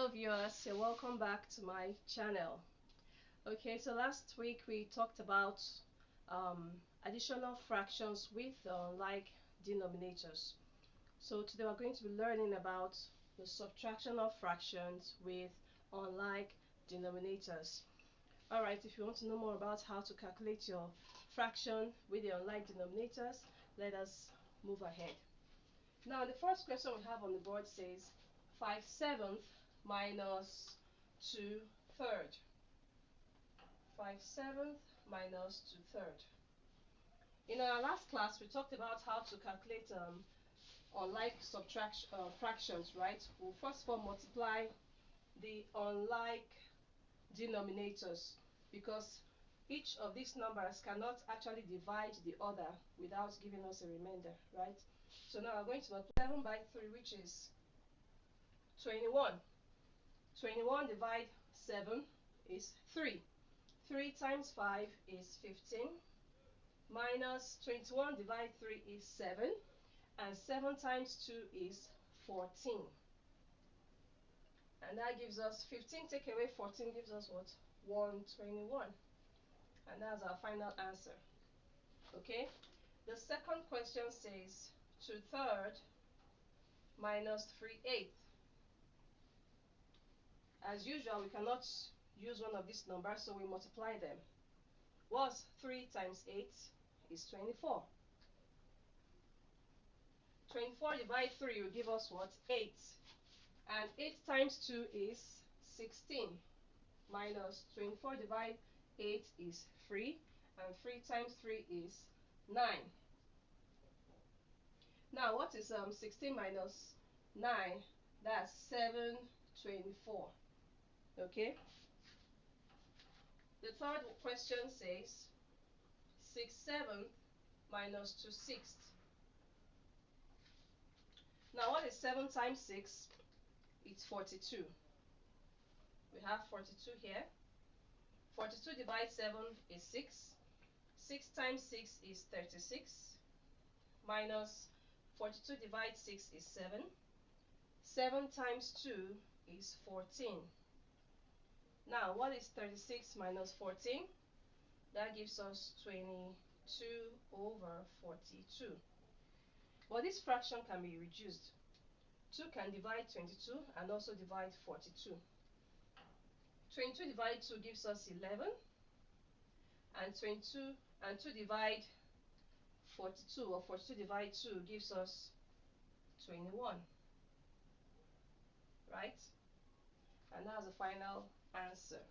Hello viewers, you're welcome back to my channel. Okay, so last week we talked about additional fractions with unlike denominators. So today we're going to be learning about the subtraction of fractions with unlike denominators. Alright, if you want to know more about how to calculate your fraction with the unlike denominators, let us move ahead. Now the first question we have on the board says 5/7 minus 2/3. 5/7 minus 2/3. In our last class, we talked about how to calculate unlike subtraction fractions, right? We'll first of all multiply the unlike denominators because each of these numbers cannot actually divide the other without giving us a remainder, right? So now we're going to multiply 7 by 3, which is 21. 21 divide 7 is 3. 3 times 5 is 15. Minus 21 divide 3 is 7. And 7 times 2 is 14. And that gives us 15 take away 14 gives us what? 121. And that's our final answer. Okay? The second question says 2/3 minus 3/8. As usual, we cannot use one of these numbers, so we multiply them. What's 3 times 8 is 24. 24 divided 3 will give us what? 8. And 8 times 2 is 16. Minus 24 divided 8 is 3. And 3 times 3 is 9. Now, what is 16 minus 9? That's 7/24. Okay? The third question says 6/7 minus 2/6. Now, what is 7 times 6? It's 42. We have 42 here. 42 divided 7 is 6. 6 times 6 is 36. Minus 42 divided 6 is 7. 7 times 2 is 14. Now, what is 36 minus 14? That gives us 22/42. But this fraction can be reduced. 2 can divide 22 and also divide 42. 22 divided 2 gives us 11. And 2 divide 42, or 42 divide 2 gives us 21. Right? And that's the final answer.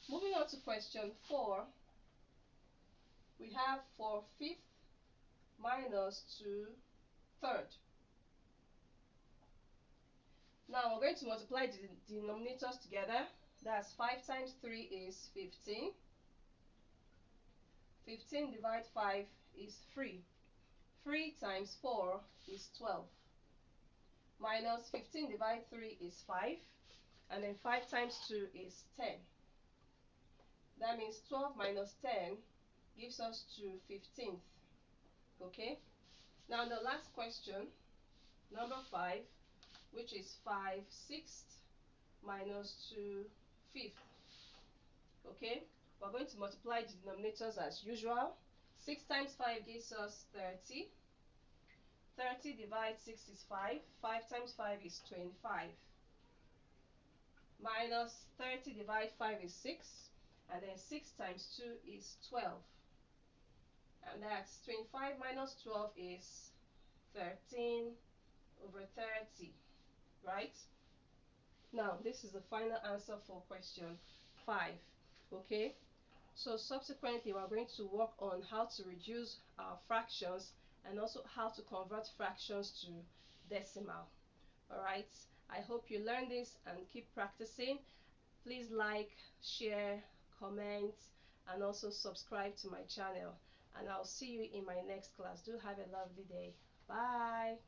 Moving on to question 4. We have 4/5 minus 2/3. Now we're going to multiply the denominators together. That's 5 times 3 is 15. 15 divided 5 is 3. 3 times 4 is 12. Minus 15 divided 3 is 5. And then 5 times 2 is 10. That means 12 minus 10 gives us 2/15. Okay? Now the last question, number 5, which is 5/6 minus 2/5. Okay? We're going to multiply the denominators as usual. 6 times 5 gives us 30. 30 divided 6 is 5. 5 times 5 is 25. Minus 30 divided 5 is 6. And then 6 times 2 is 12. And that's 25 minus 12 is 13/30. Right? Now, this is the final answer for question 5. Okay? So subsequently, we're going to work on how to reduce our fractions and also how to convert fractions to decimal. Alright? I hope you learn this and keep practicing. Please like, share, comment, and also subscribe to my channel. And I'll see you in my next class. Do have a lovely day. Bye.